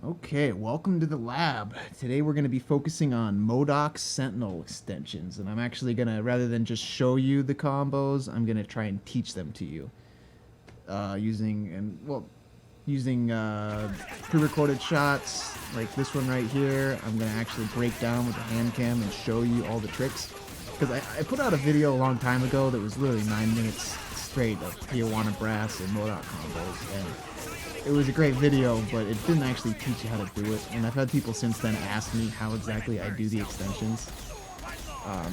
Okay, welcome to the lab. Today we're going to be focusing on M.O.D.O.K Sentinel extensions, and I'm actually going to, rather than just show you the combos, I'm going to try and teach them to you using pre-recorded shots like this one right here. I'm going to actually break down with the hand cam and show you all the tricks, because I put out a video a long time ago that was literally 9 minutes straight of Tijuana Brass and M.O.D.O.K combos, and it was a great video, but it didn't actually teach you how to do it. And I've had people since then ask me how exactly I do the extensions.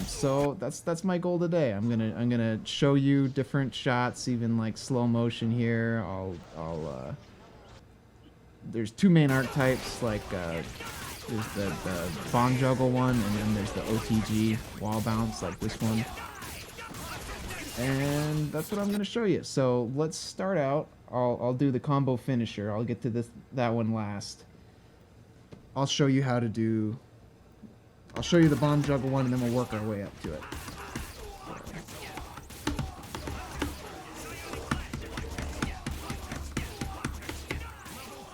So that's my goal today. I'm gonna show you different shots, even like slow motion here. There's two main archetypes, like there's the bomb juggle one, and then there's the OTG wall bounce, like this one. And that's what I'm gonna show you. So let's start out. I'll do the combo finisher. I'll get to that one last. I'll show you how to do. I'll show you the bomb juggle one, and then we'll work our way up to it.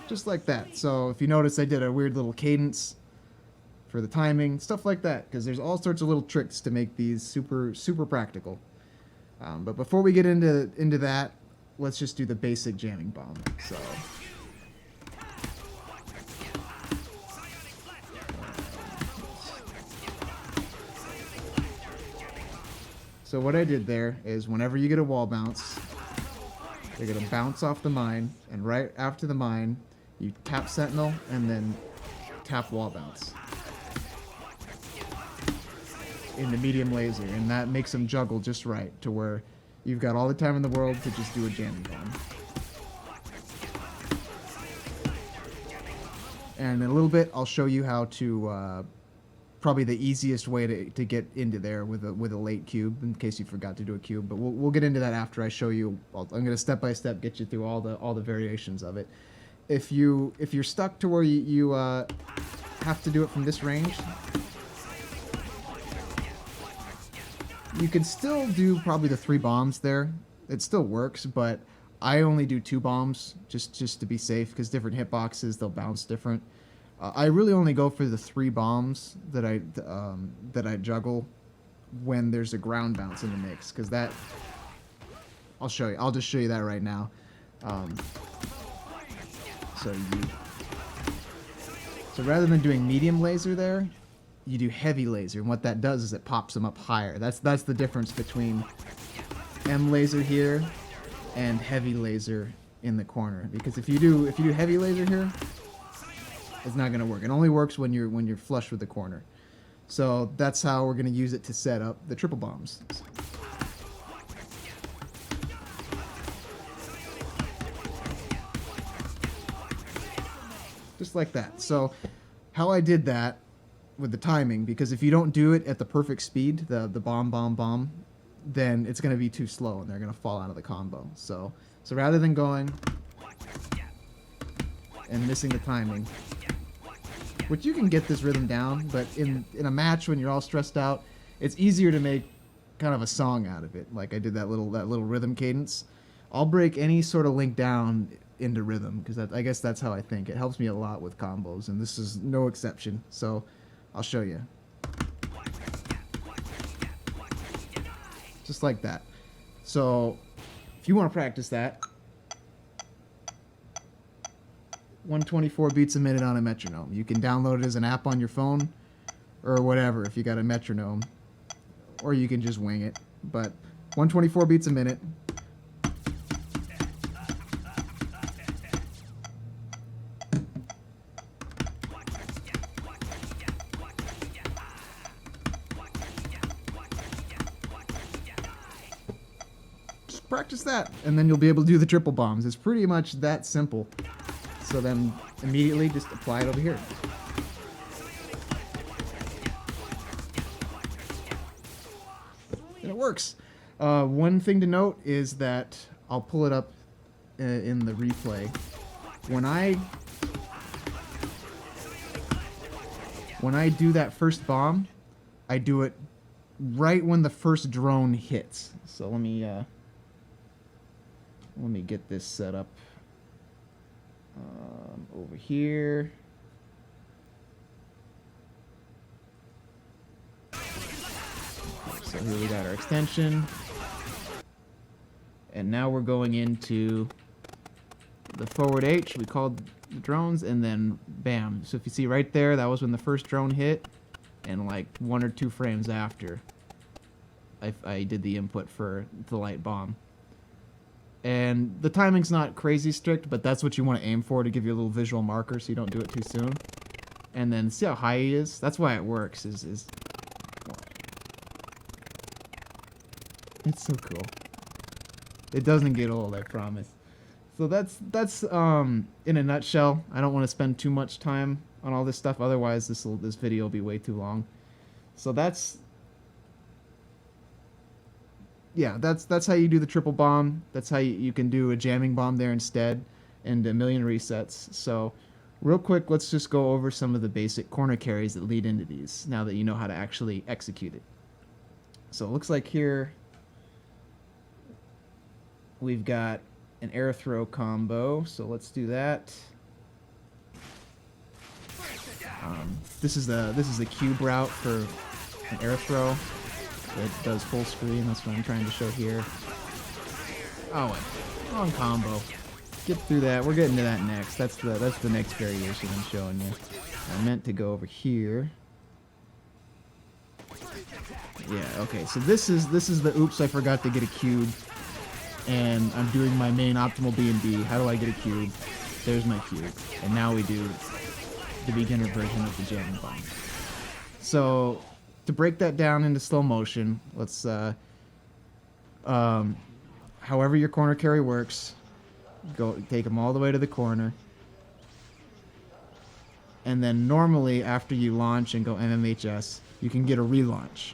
Just like that. So if you notice, I did a weird little cadence for the timing, stuff like that, because there's all sorts of little tricks to make these super practical. But before we get into that, let's just do the basic jamming bomb. So what I did there is, whenever you get a wall bounce, you're gonna bounce off the mine, and right after the mine, you tap Sentinel and then tap wall bounce in the medium laser, and that makes them juggle just right to where you've got all the time in the world to just do a jamming bomb. And in a little bit, I'll show you how to probably the easiest way to get into there with a late cube, in case you forgot to do a cube. But we'll get into that after I show you. I'm going to step by step get you through all the variations of it. If you're stuck to where you have to do it from this range, you can still do probably the 3 bombs there. It still works, but I only do 2 bombs just to be safe, because different hitboxes, they'll bounce different. I really only go for the 3 bombs that I juggle when there's a ground bounce in the mix, because that I'll show you. I'll just show you that right now. So rather than doing medium laser there, you do heavy laser, and what that does is it pops them up higher. That's the difference between M.Laser here and heavy laser in the corner. Because if you do heavy laser here, it's not gonna work. It only works when you're flush with the corner. So that's how we're gonna use it to set up the triple bombs. Just like that. So how I did that with the timing, because if you don't do it at the perfect speed, the bomb, then it's going to be too slow and they're going to fall out of the combo. So rather than going and missing the timing, which you can get this rhythm down, but in a match when you're all stressed out, it's easier to make kind of a song out of it. Like I did that little rhythm cadence. I'll break any sort of link down into rhythm, because I guess that's how I think. It helps me a lot with combos, and this is no exception. So I'll show you. Just like that. So if you want to practice that, 124 beats a minute on a metronome. You can download it as an app on your phone or whatever if you got a metronome, or you can just wing it. But 124 beats a minute. Practice that, and then you'll be able to do the triple bombs. It's pretty much that simple. So then immediately just apply it over here. And it works. One thing to note is that I'll pull it up in the replay. When I do that first bomb, I do it right when the first drone hits. So let me get this set up over here. So here we got our extension. And now we're going into the forward H. We called the drones, and then bam. So if you see right there, that was when the first drone hit, and like 1 or 2 frames after, I did the input for the light bomb. And the timing's not crazy strict, but that's what you want to aim for to give you a little visual marker so you don't do it too soon. And then see how high he is? That's why it works. It's so cool. It doesn't get old, I promise. So that's in a nutshell. I don't want to spend too much time on all this stuff, otherwise this video will be way too long. So that's how you do the triple bomb. That's how you can do a jamming bomb there instead, and a million resets. So real quick, let's just go over some of the basic corner carries that lead into these, now that you know how to actually execute it. So it looks like here we've got an air throw combo, so let's do that. This is the cube route for an air throw. It does full screen. That's what I'm trying to show here. Oh, wrong combo. Get through that. We're getting to that next. That's the next variation I'm showing you. I meant to go over here. Yeah. Okay. So this is the oops, I forgot to get a cube. And I'm doing my main optimal B&B. How do I get a cube? There's my cube. And now we do the beginner version of the jamming bomb. So to break that down into slow motion, let's however your corner carry works, go take them all the way to the corner. And then normally after you launch and go MMHS, you can get a relaunch.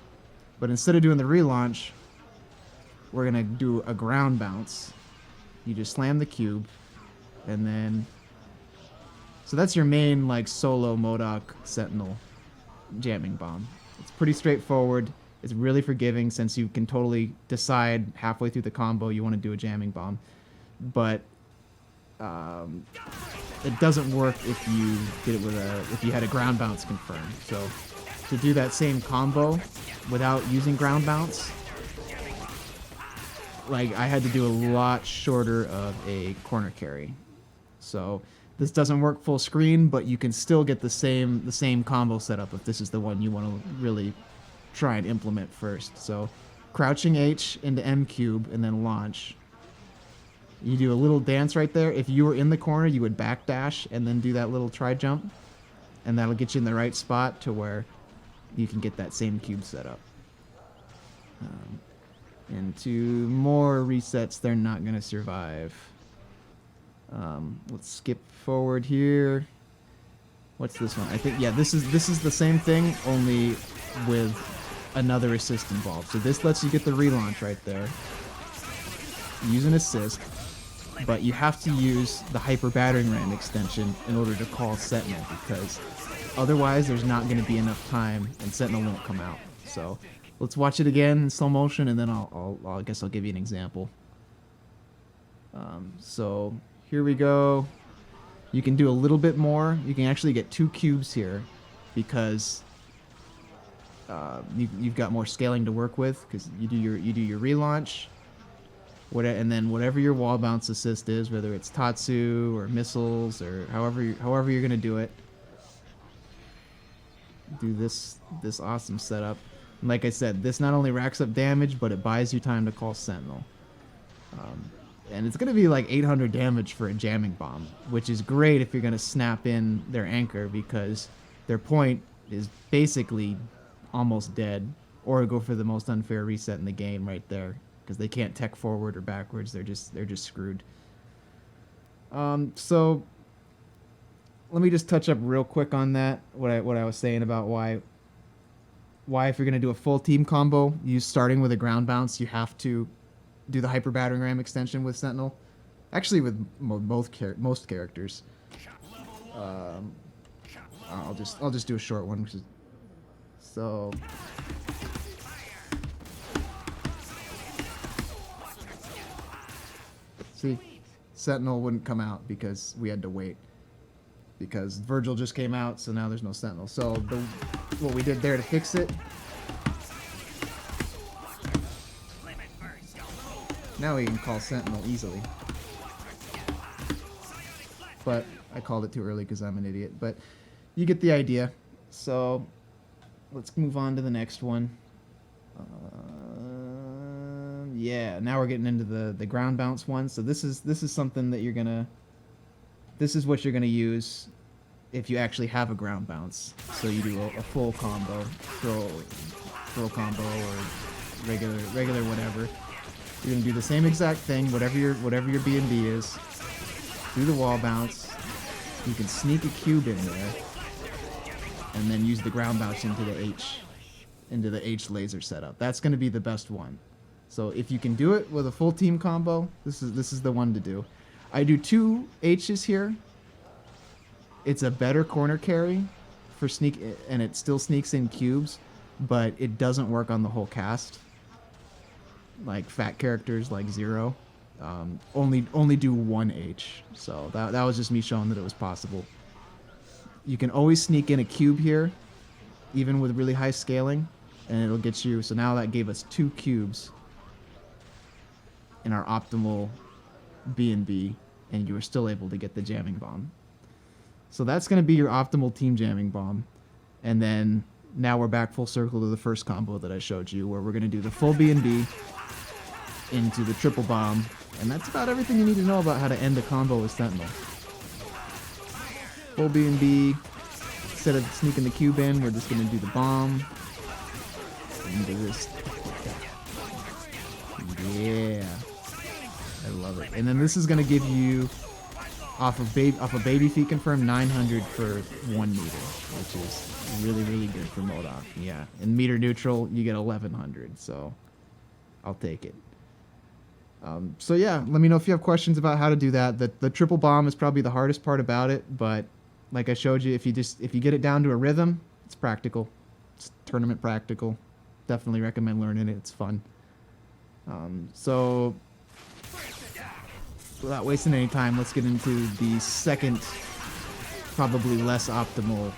But instead of doing the relaunch, we're gonna do a ground bounce. You just slam the cube, and then so that's your main like solo M.O.D.O.K Sentinel jamming bomb. It's pretty straightforward. It's really forgiving since you can totally decide halfway through the combo you want to do a jamming bomb, but it doesn't work if you did it with if you had a ground bounce confirmed. So to do that same combo without using ground bounce, like I had to do a lot shorter of a corner carry. So this doesn't work full screen, but you can still get the same combo setup if this is the one you want to really try and implement first. So crouching H into M.Cube and then launch. You do a little dance right there. If you were in the corner, you would backdash and then do that little try jump, and that'll get you in the right spot to where you can get that same cube setup. And to more resets, they're not going to survive. Let's skip forward here. What's this one? I think, yeah, this is the same thing, only with another assist involved. So this lets you get the relaunch right there. Use an assist, but you have to use the hyper battering ram extension in order to call Sentinel, because otherwise there's not going to be enough time and Sentinel won't come out. So let's watch it again in slow motion, and then I guess I'll give you an example. So here we go. You can do a little bit more. You can actually get 2 cubes here because you've got more scaling to work with, because you do your relaunch, and then whatever your wall bounce assist is, whether it's Tatsu or missiles or however you're gonna do it. Do this awesome setup. And like I said, this not only racks up damage, but it buys you time to call Sentinel. And it's going to be like 800 damage for a jamming bomb, which is great if you're going to snap in their anchor, because their point is basically almost dead, or go for the most unfair reset in the game right there, because they can't tech forward or backwards. They're just screwed. So let me just touch up real quick on that. What I was saying about why if you're going to do a full team combo, starting with a ground bounce, you have to do the hyper battering ram extension with Sentinel. Actually, with most characters. I'll just do a short one, which is so. See, Sentinel wouldn't come out because we had to wait. Because Virgil just came out, so now there's no Sentinel. So what we did there to fix it Now we can call Sentinel easily. But I called it too early because I'm an idiot. But you get the idea. So let's move on to the next one. Yeah, now we're getting into the ground bounce one. So this is something that you're gonna. This is what you're gonna use if you actually have a ground bounce. So you do a full combo, throw combo or regular whatever. You're gonna do the same exact thing, whatever your B&B is. Do the wall bounce. You can sneak a cube in there, and then use the ground bounce into the H.Laser setup. That's gonna be the best one. So if you can do it with a full team combo, this is the one to do. I do 2 H's here. It's a better corner carry for sneak, and it still sneaks in cubes, but it doesn't work on the whole cast. Like fat characters like Zero, only do 1 H. So that was just me showing that it was possible. You can always sneak in a cube here, even with really high scaling, and it'll get you. So now that gave us 2 cubes in our optimal B&B, and you were still able to get the jamming bomb. So that's going to be your optimal team jamming bomb. And then now we're back full circle to the first combo that I showed you, where we're going to do the full B&B into the triple bomb. And that's about everything you need to know about how to end a combo with Sentinel. Full B&B. Instead of sneaking the cube in, we're just going to do the bomb. Into this. Yeah. I love it. And then this is going to give you, off of baby feet confirmed, 900 for 1 meter, which is really, really good for M.O.D.O.K. Yeah. And meter neutral, you get 1100. So I'll take it. So yeah, let me know if you have questions about how to do that. The triple bomb is probably the hardest part about it, but like I showed you, if you get it down to a rhythm, it's practical. It's tournament practical. Definitely recommend learning it. It's fun. So without wasting any time, let's get into the second, probably less optimal.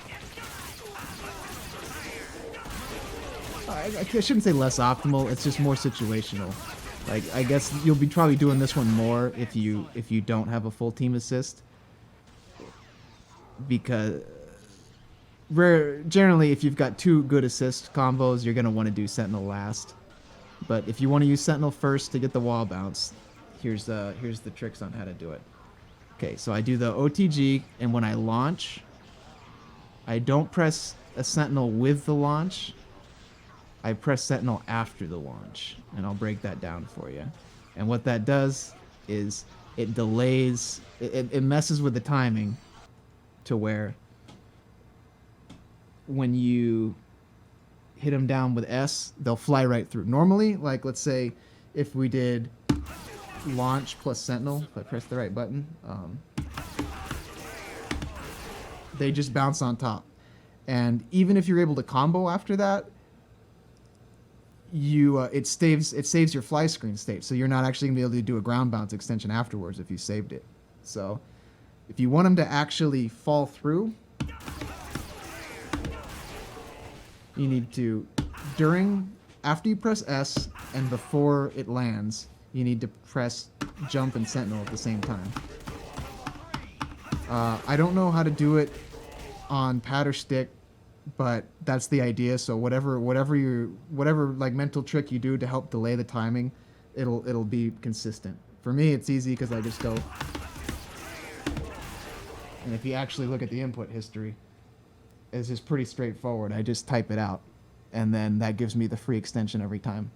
I shouldn't say less optimal. It's just more situational. Like, I guess you'll be probably doing this one more if you don't have a full team assist, because generally if you've got 2 good assist combos, you're gonna want to do Sentinel last. But if you want to use Sentinel first to get the wall bounce, here's the tricks on how to do it. Okay, so I do the OTG, and when I launch, I don't press a Sentinel with the launch. I press Sentinel after the launch, and I'll break that down for you. And what that does is it delays, it messes with the timing to where when you hit them down with S, they'll fly right through. Normally, like let's say if we did launch plus Sentinel, if I press the right button, they just bounce on top. And even if you're able to combo after that, it saves your fly screen state, so you're not actually gonna be able to do a ground bounce extension afterwards if you saved it. So if you want them to actually fall through, you need to, after you press S and before it lands, you need to press jump and Sentinel at the same time. I don't know how to do it on pad or stick, but that's the idea. So whatever like mental trick you do to help delay the timing, it'll be consistent. For me, it's easy because I just go. And if you actually look at the input history, it's just pretty straightforward. I just type it out, and then that gives me the free extension every time.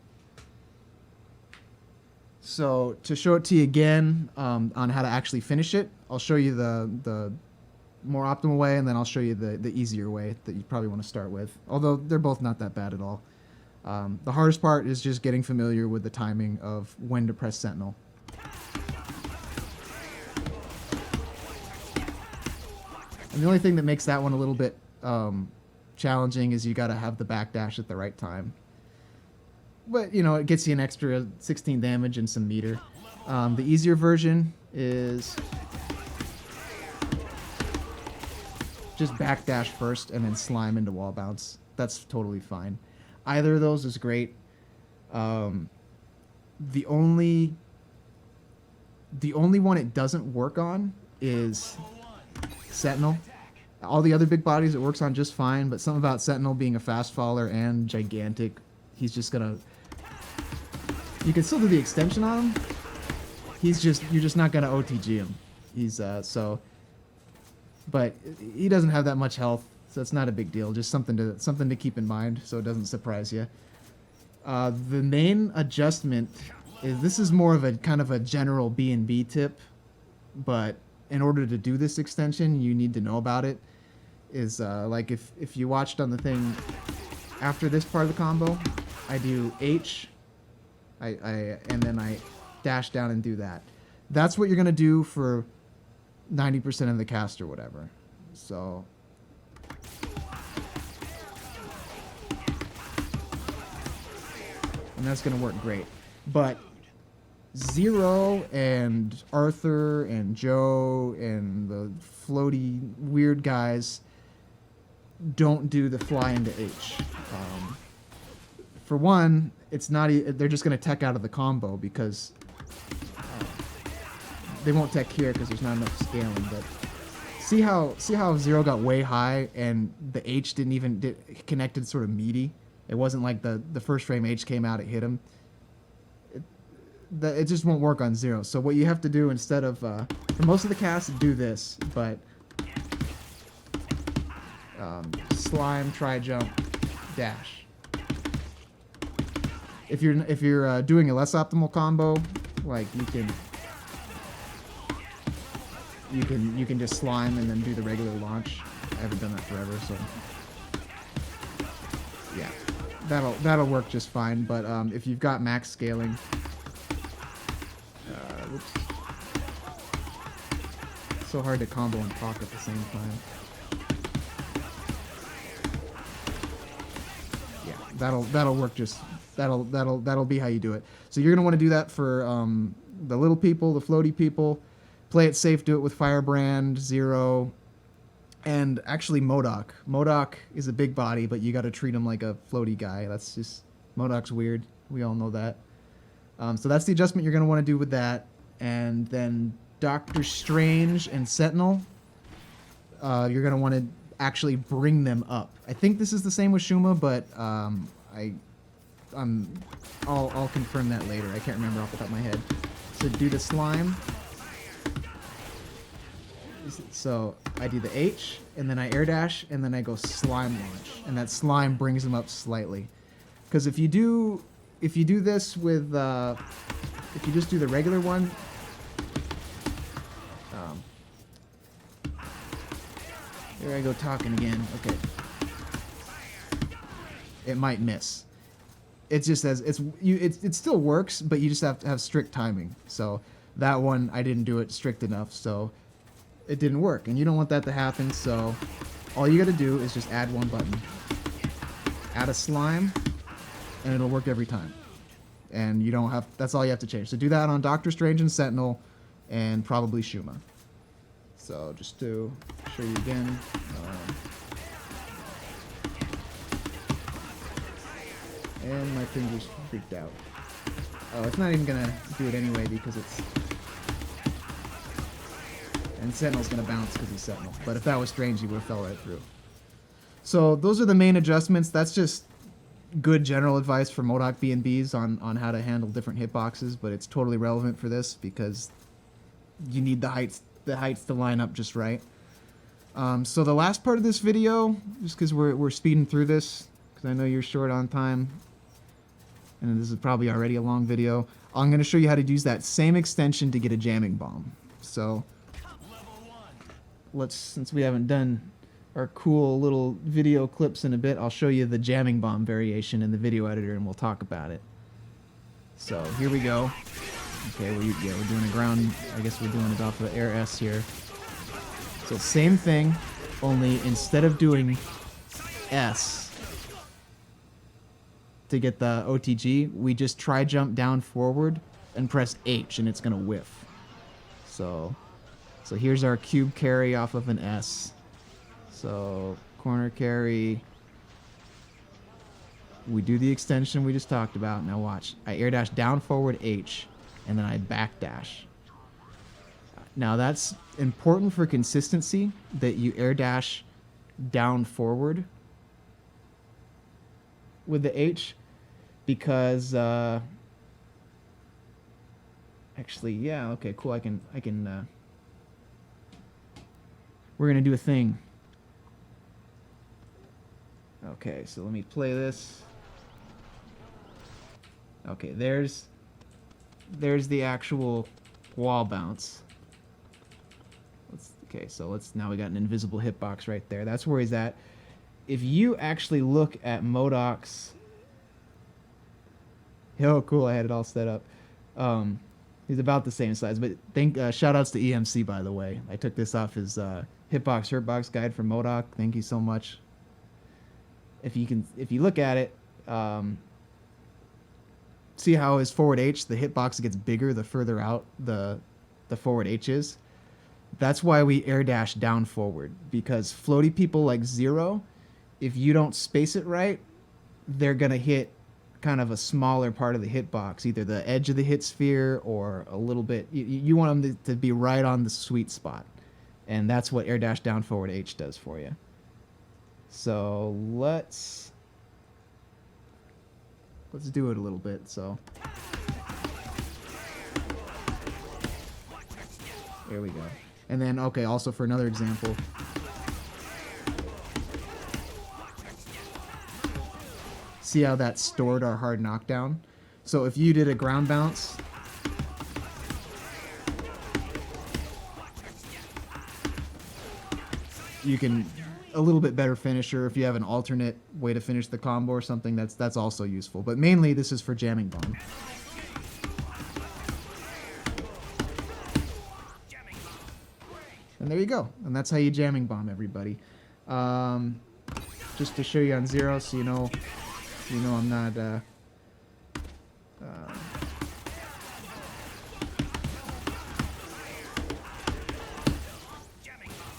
So to show it to you again on how to actually finish it, I'll show you the more optimal way, and then I'll show you the easier way that you probably want to start with, although they're both not that bad at all. The hardest part is just getting familiar with the timing of when to press Sentinel. And the only thing that makes that one a little bit challenging is you got to have the backdash at the right time. But, you know, it gets you an extra 16 damage and some meter. The easier version is just backdash first and then slime into wall bounce. That's totally fine. Either of those is great. The only The only one it doesn't work on is Sentinel. All the other big bodies it works on just fine, but something about Sentinel being a fast faller and gigantic, he's just gonna... You can still do the extension on him. You're just not gonna OTG him. He's so... But he doesn't have that much health, so it's not a big deal. Just something to keep in mind, so it doesn't surprise you. The main adjustment is, this is more of a kind of a general B&B tip, but in order to do this extension, you need to know about it. Is like if you watched on the thing after this part of the combo, I do H, and then I dash down and do that. That's what you're gonna do for 90% of the cast or whatever. So and that's gonna work great. But Zero and Arthur and Joe and the floaty weird guys don't do the fly into H. For one, it's not. They're just gonna tech out of the combo because they won't tech here because there's not enough scaling. But see how Zero got way high and the H didn't even connected sort of meaty. It wasn't like the first frame H came out, it hit him. It just won't work on Zero. So what you have to do instead of for most of the cast, do this, but slime, try jump, dash. If you're doing a less optimal combo, like you can just slime and then do the regular launch. I haven't done that forever, so yeah, that'll work just fine. But if you've got max scaling, whoops, so hard to combo and talk at the same time. Yeah, that'll work just. That'll be how you do it. So you're gonna want to do that for the little people, the floaty people. Play it safe. Do it with Firebrand, Zero, and actually M.O.D.O.K. M.O.D.O.K is a big body, but you got to treat him like a floaty guy. That's just M.O.D.O.K's weird. We all know that. So that's the adjustment you're gonna want to do with that. And then Doctor Strange and Sentinel, you're gonna want to actually bring them up. I think this is the same with Shuma, but I'll confirm that later. I can't remember off the top of my head. So do the slime. So I do the H, and then I air dash, and then I go slime launch, and that slime brings them up slightly. Because if you do this with if you just do the regular one, here I go talking again. Okay, it might miss. It just says it still works, but you just have to have strict timing. So that one I didn't do it strict enough, so it didn't work, and you don't want that to happen. So all you got to do is just add one button, add a slime, and it'll work every time. And you don't have. That's all you have to change. So do that on Doctor Strange and Sentinel, and probably Shuma. So just to show you again. And my fingers freaked out. Oh, it's not even gonna do it anyway because it's... And Sentinel's gonna bounce because he's Sentinel. But if that was Strange, he would have fell right through. So those are the main adjustments. That's just good general advice for M.O.D.O.K B&Bs on how to handle different hitboxes, but it's totally relevant for this because you need the heights to line up just right. So the last part of this video, just because we're speeding through this, because I know you're short on time, and this is probably already a long video, I'm going to show you how to use that same extension to get a jamming bomb. So since we haven't done our cool little video clips in a bit, I'll show you the jamming bomb variation in the video editor, and we'll talk about it. So here we go. Okay, we're doing a ground. I guess we're doing it off of Air S here. So same thing, only instead of doing S to get the OTG, we just try jump down forward and press H, and it's gonna whiff. So here's our cube carry off of an S. So corner carry. We do the extension we just talked about. Now watch. I air dash down forward H, and then I back dash. Now that's important for consistency, that you air dash down forward with the H, because actually, yeah, okay, cool. I can we're gonna do a thing. Okay, so let me play this. Okay, there's the actual wall bounce. Okay, so now we got an invisible hitbox right there. That's where he's at. If you actually look at M.O.D.Ok's, oh cool, I had it all set up. He's about the same size, but shout outs to EMC, by the way. I took this off his hitbox hurtbox guide from M.O.D.O.K. Thank you so much. If you look at it, see how his forward H, the hitbox gets bigger the further out the forward H is. That's why we air dash down forward, because floaty people like Zero, if you don't space it right, they're gonna hit kind of a smaller part of the hitbox, either the edge of the hit sphere or a little bit. You want them to be right on the sweet spot, and that's what air dash down forward H does for you. So let's do it a little bit. So there we go. And then, okay, also for another example, see how that stored our hard knockdown? So if you did a ground bounce, you can, a little bit better finisher. If you have an alternate way to finish the combo or something, that's also useful. But mainly this is for jamming bomb. And there you go. And that's how you jamming bomb, everybody. Just to show you on Zero, so you know I'm not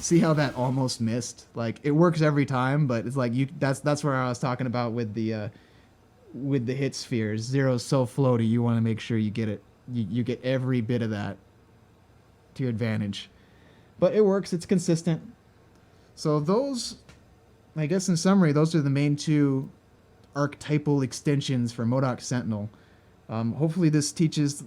see how that almost missed? Like, it works every time, but it's like that's where I was talking about with the hit spheres. Zero's so floaty, you want to make sure you get it. You get every bit of that to your advantage. But it works, it's consistent. So those, I guess in summary, those are the main two archetypal extensions for M.O.D.O.K Sentinel. Hopefully this teaches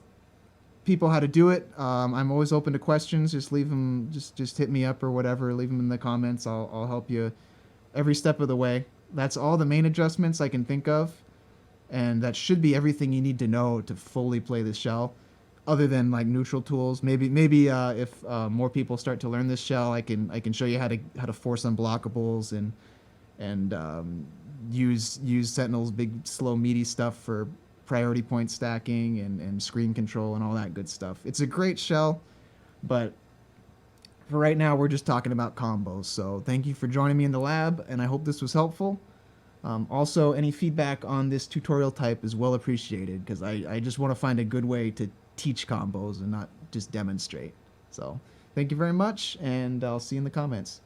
people how to do it. I'm always open to questions. Just leave them, just hit me up or whatever. Leave them in the comments. I'll help you every step of the way. That's all the main adjustments I can think of, and that should be everything you need to know to fully play this shell. Other than like neutral tools, maybe if more people start to learn this shell, I can show you how to force unblockables and use Sentinel's big slow meaty stuff for priority point stacking and screen control and all that good stuff. It's a great shell, but for right now we're just talking about combos. So thank you for joining me in the lab, and I hope this was helpful. Also, any feedback on this tutorial type is well appreciated, because I just want to find a good way to teach combos and not just demonstrate. So thank you very much, and I'll see you in the comments.